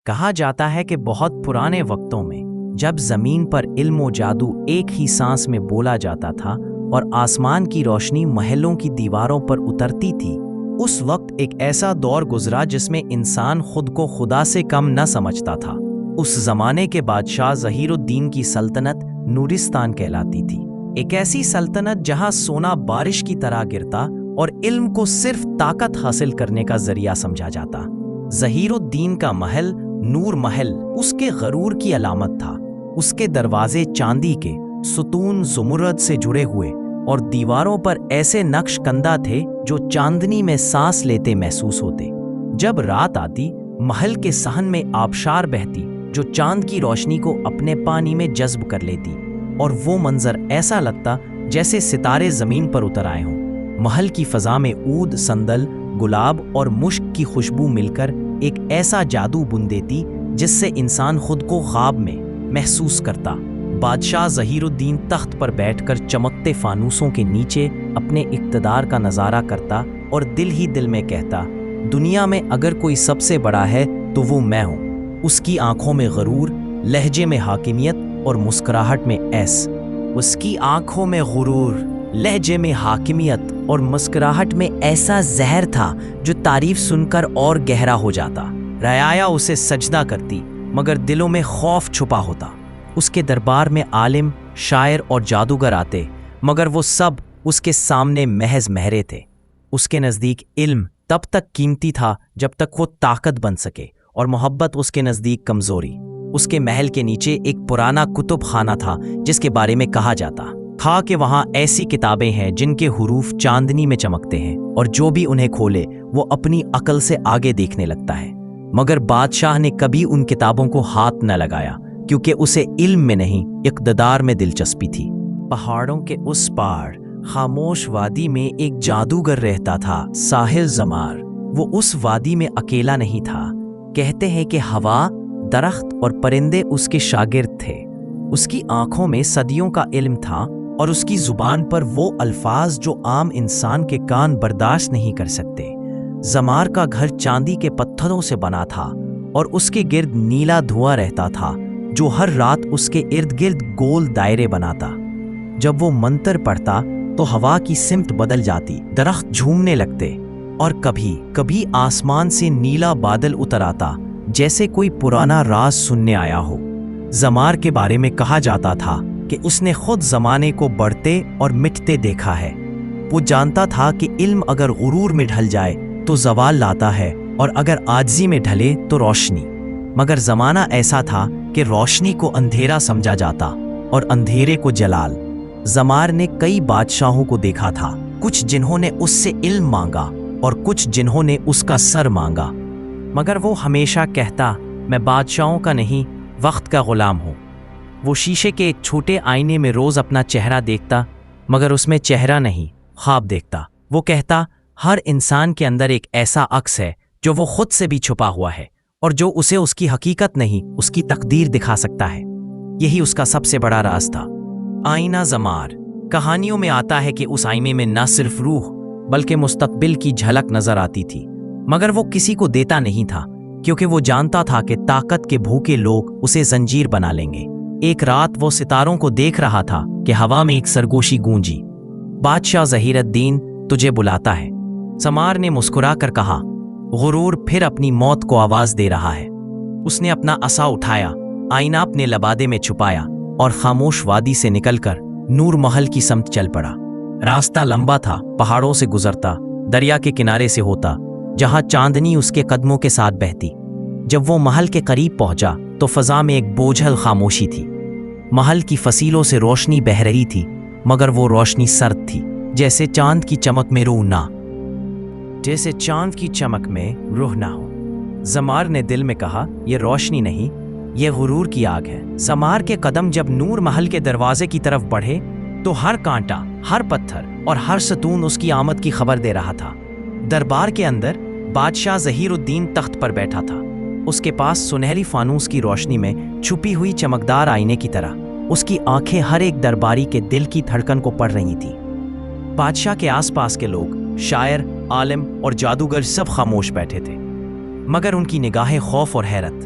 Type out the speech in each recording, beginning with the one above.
کہا جاتا ہے کہ بہت پرانے وقتوں میں جب زمین پر علم و جادو ایک ہی سانس میں بولا جاتا تھا اور آسمان کی روشنی محلوں کی دیواروں پر اترتی تھی، اس وقت ایک ایسا دور گزرا جس میں انسان خود کو خدا سے کم نہ سمجھتا تھا۔ اس زمانے کے بادشاہ ظہیر الدین کی سلطنت نورستان کہلاتی تھی، ایک ایسی سلطنت جہاں سونا بارش کی طرح گرتا اور علم کو صرف طاقت حاصل کرنے کا ذریعہ سمجھا جاتا۔ ظہیر الدین کا محل نور محل اس کے غرور کی علامت تھا۔ اس کے دروازے چاندی کے، ستون زمرد سے جڑے ہوئے اور دیواروں پر ایسے نقش کندہ تھے جو چاندنی میں سانس لیتے محسوس ہوتے۔ جب رات آتی، محل کے صحن میں آبشار بہتی جو چاند کی روشنی کو اپنے پانی میں جذب کر لیتی، اور وہ منظر ایسا لگتا جیسے ستارے زمین پر اتر آئے ہوں۔ محل کی فضا میں عود، سندل، گلاب اور مشک کی خوشبو مل کر ایک ایسا جادو بن دیتی جس سے انسان خود کو خواب میں محسوس کرتا۔ بادشاہ ظہیر الدین تخت پر بیٹھ کر چمکتے فانوسوں کے نیچے اپنے اقتدار کا نظارہ کرتا اور دل ہی دل میں کہتا، دنیا میں اگر کوئی سب سے بڑا ہے تو وہ میں ہوں۔ اس کی آنکھوں میں غرور، لہجے میں حاکمیت اور مسکراہٹ میں ایس۔ اس کی آنکھوں میں غرور، لہجے میں حاکمیت اور مسکراہٹ میں ایسا زہر تھا جو تعریف سن کر اور گہرا ہو جاتا۔ رعایا اسے سجدہ کرتی مگر دلوں میں خوف چھپا ہوتا۔ اس کے دربار میں عالم، شاعر اور جادوگر آتے مگر وہ سب اس کے سامنے محض مہرے تھے۔ اس کے نزدیک علم تب تک قیمتی تھا جب تک وہ طاقت بن سکے، اور محبت اس کے نزدیک کمزوری۔ اس کے محل کے نیچے ایک پرانا کتب خانہ تھا جس کے بارے میں کہا جاتا تھا کہ وہاں ایسی کتابیں ہیں جن کے حروف چاندنی میں چمکتے ہیں، اور جو بھی انہیں کھولے وہ اپنی عقل سے آگے دیکھنے لگتا ہے۔ مگر بادشاہ نے کبھی ان کتابوں کو ہاتھ نہ لگایا کیونکہ اسے علم میں نہیں، اقتدار میں دلچسپی تھی۔ پہاڑوں کے اس پار خاموش وادی میں ایک جادوگر رہتا تھا، ساحل زمار۔ وہ اس وادی میں اکیلا نہیں تھا۔ کہتے ہیں کہ ہوا، درخت اور پرندے اس کے شاگرد تھے۔ اس کی آنکھوں میں صدیوں کا علم تھا اور اس کی زبان پر وہ الفاظ جو عام انسان کے کان برداشت نہیں کر سکتے۔ زمار کا گھر چاندی کے پتھروں سے بنا تھا اور اس کے گرد نیلا دھواں رہتا تھا جو ہر رات اس کے ارد گرد گول دائرے بناتا۔ جب وہ منتر پڑھتا تو ہوا کی سمت بدل جاتی، درخت جھومنے لگتے اور کبھی کبھی آسمان سے نیلا بادل اتر آتا جیسے کوئی پرانا راز سننے آیا ہو۔ زمار کے بارے میں کہا جاتا تھا کہ اس نے خود زمانے کو بڑھتے اور مٹتے دیکھا ہے۔ وہ جانتا تھا کہ علم اگر غرور میں ڈھل جائے تو زوال لاتا ہے، اور اگر عاجزی میں ڈھلے تو روشنی۔ مگر زمانہ ایسا تھا کہ روشنی کو اندھیرا سمجھا جاتا اور اندھیرے کو جلال۔ زمار نے کئی بادشاہوں کو دیکھا تھا، کچھ جنہوں نے اس سے علم مانگا اور کچھ جنہوں نے اس کا سر مانگا، مگر وہ ہمیشہ کہتا، میں بادشاہوں کا نہیں، وقت کا غلام ہوں۔ وہ شیشے کے ایک چھوٹے آئینے میں روز اپنا چہرہ دیکھتا مگر اس میں چہرہ نہیں، خواب دیکھتا۔ وہ کہتا، ہر انسان کے اندر ایک ایسا عکس ہے جو وہ خود سے بھی چھپا ہوا ہے اور جو اسے اس کی حقیقت نہیں، اس کی تقدیر دکھا سکتا ہے۔ یہی اس کا سب سے بڑا راز تھا۔ آئینہ زمار۔ کہانیوں میں آتا ہے کہ اس آئینے میں نہ صرف روح بلکہ مستقبل کی جھلک نظر آتی تھی، مگر وہ کسی کو دیتا نہیں تھا کیونکہ وہ جانتا تھا کہ طاقت کے بھوکے لوگ اسے زنجیر بنا لیں گے۔ ایک رات وہ ستاروں کو دیکھ رہا تھا کہ ہوا میں ایک سرگوشی گونجی، بادشاہ ظہیر الدین تجھے بلاتا ہے۔ زمار نے مسکرا کر کہا، غرور پھر اپنی موت کو آواز دے رہا ہے۔ اس نے اپنا عصا اٹھایا، آئینہ اپنے لبادے میں چھپایا اور خاموش وادی سے نکل کر نور محل کی سمت چل پڑا۔ راستہ لمبا تھا، پہاڑوں سے گزرتا، دریا کے کنارے سے ہوتا جہاں چاندنی اس کے قدموں کے ساتھ بہتی۔ جب وہ محل کے قریب پہنچا تو فضا میں ایک بوجھل خاموشی تھی۔ محل کی فصیلوں سے روشنی بہہ رہی تھی مگر وہ روشنی سرد تھی، جیسے چاند کی چمک میں روح نہ جیسے چاند کی چمک میں روح نہ ہو۔ زمار نے دل میں کہا، یہ روشنی نہیں، یہ غرور کی آگ ہے۔ زمار کے قدم جب نور محل کے دروازے کی طرف بڑھے تو ہر کانٹا، ہر پتھر اور ہر ستون اس کی آمد کی خبر دے رہا تھا۔ دربار کے اندر بادشاہ ظہیر الدین تخت پر بیٹھا تھا۔ اس کے پاس سنہری فانوس کی روشنی میں چھپی ہوئی چمکدار آئینے کی طرح اس کی آنکھیں ہر ایک درباری کے دل کی دھڑکن کو پڑھ رہی تھی۔ بادشاہ کے آس پاس کے لوگ، شاعر، عالم اور جادوگر سب خاموش بیٹھے تھے، مگر ان کی نگاہیں خوف اور حیرت۔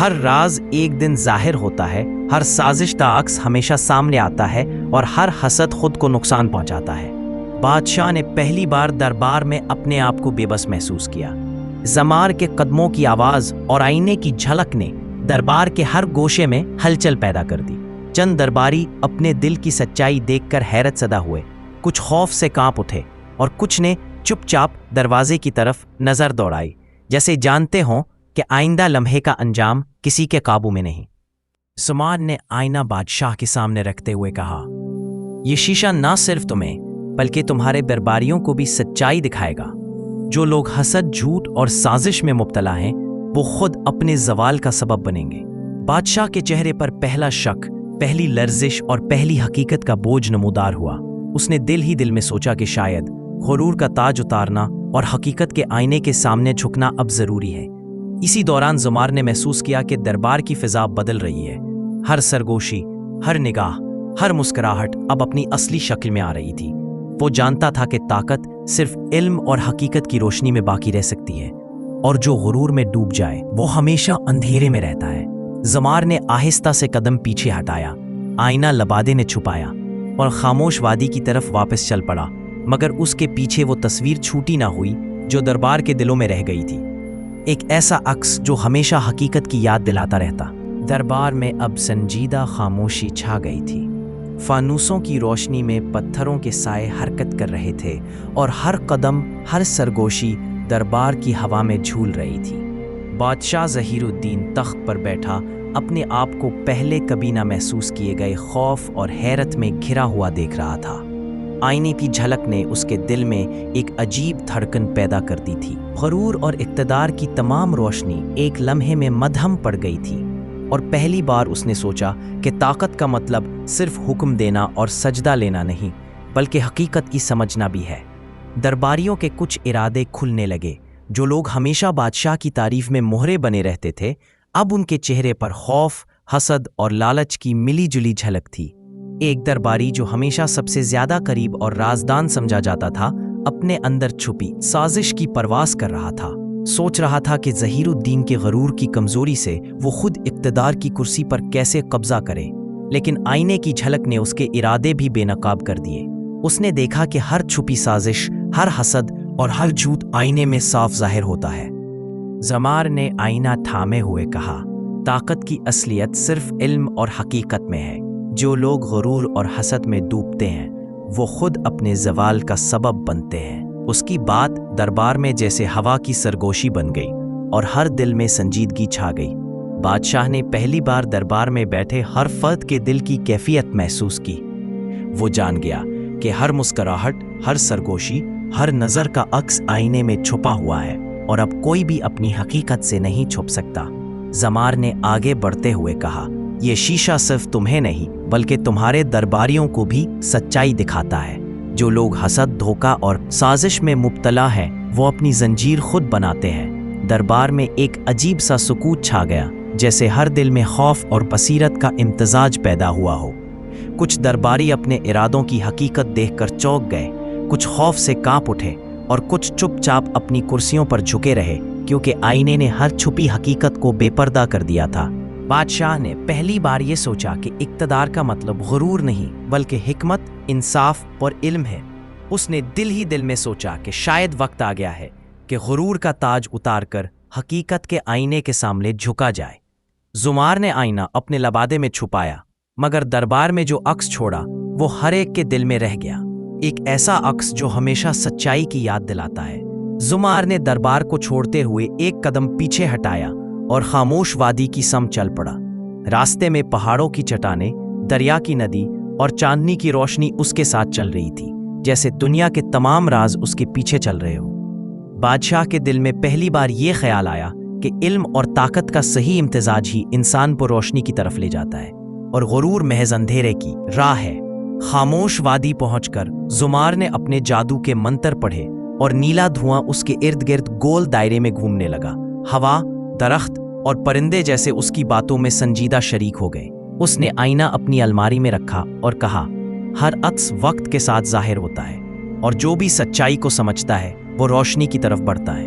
ہر راز ایک دن ظاہر ہوتا ہے، ہر سازش کا عکس ہمیشہ سامنے آتا ہے اور ہر حسد خود کو نقصان پہنچاتا ہے۔ بادشاہ نے پہلی بار دربار میں اپنے آپ کو بے بس محسوس کیا۔ زمار کے قدموں کی آواز اور آئینے کی جھلک نے دربار کے ہر گوشے میں ہلچل پیدا کر دی۔ چند درباری اپنے دل کی سچائی دیکھ کر حیرت زدہ ہوئے، کچھ خوف سے کانپ اٹھے اور کچھ نے چپ چاپ دروازے کی طرف نظر دوڑائی، جیسے جانتے ہوں کہ آئندہ لمحے کا انجام کسی کے قابو میں نہیں۔ زمار نے آئینہ بادشاہ کے سامنے رکھتے ہوئے کہا، یہ شیشہ نہ صرف تمہیں بلکہ تمہارے درباریوں کو بھی سچائی دکھائے گا۔ جو لوگ حسد، جھوٹ اور سازش میں مبتلا ہیں وہ خود اپنے زوال کا سبب بنیں گے۔ بادشاہ کے چہرے پر پہلا شک، پہلی لرزش اور پہلی حقیقت کا بوجھ نمودار ہوا۔ اس نے دل ہی دل میں سوچا کہ شاید غرور کا تاج اتارنا اور حقیقت کے آئینے کے سامنے جھکنا اب ضروری ہے۔ اسی دوران زمار نے محسوس کیا کہ دربار کی فضا بدل رہی ہے۔ ہر سرگوشی، ہر نگاہ، ہر مسکراہٹ اب اپنی اصلی شکل میں آ رہی تھی۔ وہ جانتا تھا کہ طاقت صرف علم اور حقیقت کی روشنی میں باقی رہ سکتی ہے، اور جو غرور میں ڈوب جائے وہ ہمیشہ اندھیرے میں رہتا ہے۔ زمار نے آہستہ سے قدم پیچھے ہٹایا، آئینہ لبادے نے چھپایا اور خاموش وادی کی طرف واپس چل پڑا، مگر اس کے پیچھے وہ تصویر چھوٹی نہ ہوئی جو دربار کے دلوں میں رہ گئی تھی، ایک ایسا عکس جو ہمیشہ حقیقت کی یاد دلاتا رہتا۔ دربار میں اب سنجیدہ خاموشی چھا گئی تھی۔ فانوسوں کی روشنی میں پتھروں کے سائے حرکت کر رہے تھے اور ہر قدم، ہر سرگوشی دربار کی ہوا میں جھول رہی تھی۔ بادشاہ ظہیر الدین تخت پر بیٹھا اپنے آپ کو پہلے کبھی نہ محسوس کیے گئے خوف اور حیرت میں گھرا ہوا دیکھ رہا تھا۔ آئینے کی جھلک نے اس کے دل میں ایک عجیب دھڑکن پیدا کر دی تھی۔ غرور اور اقتدار کی تمام روشنی ایک لمحے میں مدھم پڑ گئی تھی، اور پہلی بار اس نے سوچا کہ طاقت کا مطلب صرف حکم دینا اور سجدہ لینا نہیں، بلکہ حقیقت کی سمجھنا بھی ہے۔ درباریوں کے کچھ ارادے کھلنے لگے۔ جو لوگ ہمیشہ بادشاہ کی تعریف میں مہرے بنے رہتے تھے، اب ان کے چہرے پر خوف، حسد اور لالچ کی ملی جلی جھلک تھی۔ ایک درباری جو ہمیشہ سب سے زیادہ قریب اور رازدان سمجھا جاتا تھا، اپنے اندر چھپی سازش کی پرواز کر رہا تھا۔ سوچ رہا تھا کہ ظہیر الدین کے غرور کی کمزوری سے وہ خود اقتدار کی کرسی پر کیسے قبضہ کرے، لیکن آئینے کی جھلک نے اس کے ارادے بھی بے نقاب کر دیے۔ اس نے دیکھا کہ ہر چھپی سازش، ہر حسد اور ہر جھوٹ آئینے میں صاف ظاہر ہوتا ہے۔ زمار نے آئینہ تھامے ہوئے کہا، طاقت کی اصلیت صرف علم اور حقیقت میں ہے۔ جو لوگ غرور اور حسد میں ڈوبتے ہیں وہ خود اپنے زوال کا سبب بنتے ہیں۔ اس کی بات دربار میں جیسے ہوا کی سرگوشی بن گئی اور ہر دل میں سنجیدگی چھا گئی۔ بادشاہ نے پہلی بار دربار میں بیٹھے ہر فرد کے دل کی کیفیت محسوس کی۔ وہ جان گیا کہ ہر مسکراہٹ، ہر سرگوشی، ہر نظر کا عکس آئینے میں چھپا ہوا ہے، اور اب کوئی بھی اپنی حقیقت سے نہیں چھپ سکتا۔ زمار نے آگے بڑھتے ہوئے کہا، یہ شیشہ صرف تمہیں نہیں بلکہ تمہارے درباریوں کو بھی سچائی دکھاتا ہے۔ جو لوگ حسد، دھوکہ اور سازش میں مبتلا ہیں وہ اپنی زنجیر خود بناتے ہیں۔ دربار میں ایک عجیب سا سکوت چھا گیا، جیسے ہر دل میں خوف اور بصیرت کا امتزاج پیدا ہوا ہو۔ کچھ درباری اپنے ارادوں کی حقیقت دیکھ کر چونک گئے، کچھ خوف سے کانپ اٹھے اور کچھ چپ چاپ اپنی کرسیوں پر جھکے رہے، کیونکہ آئینے نے ہر چھپی حقیقت کو بے پردہ کر دیا تھا۔ بادشاہ نے پہلی بار یہ سوچا کہ اقتدار کا مطلب غرور نہیں بلکہ حکمت، انصاف اور علم ہے۔ اس نے دل ہی دل میں سوچا کہ شاید وقت آ گیا ہے کہ غرور کا تاج اتار کر حقیقت کے آئینے کے سامنے جھکا جائے۔ زمار نے آئینہ اپنے لبادے میں چھپایا، مگر دربار میں جو عکس چھوڑا وہ ہر ایک کے دل میں رہ گیا، ایک ایسا عکس جو ہمیشہ سچائی کی یاد دلاتا ہے۔ زمار نے دربار کو چھوڑتے ہوئے ایک قدم پیچھے ہٹایا اور خاموش وادی کی سمت چل پڑا۔ راستے میں پہاڑوں کی چٹانیں، دریا کی ندی اور چاندنی کی روشنی اس کے ساتھ چل رہی تھی، جیسے دنیا کے تمام راز اس کے پیچھے چل رہے ہوں۔ بادشاہ کے دل میں پہلی بار یہ خیال آیا کہ علم اور طاقت کا صحیح امتزاج ہی انسان کو روشنی کی طرف لے جاتا ہے، اور غرور محض اندھیرے کی راہ ہے۔ خاموش وادی پہنچ کر زمار نے اپنے جادو کے منتر پڑھے اور نیلا دھواں اس کے ارد گرد گول دائرے میں گھومنے لگا۔ ہوا، درخت اور پرندے جیسے اس کی باتوں میں سنجیدہ شریک ہو گئے۔ اس نے آئینہ اپنی الماری میں رکھا اور کہا، ہر عکس وقت کے ساتھ ظاہر ہوتا ہے، اور جو بھی سچائی کو سمجھتا ہے وہ روشنی کی طرف بڑھتا ہے۔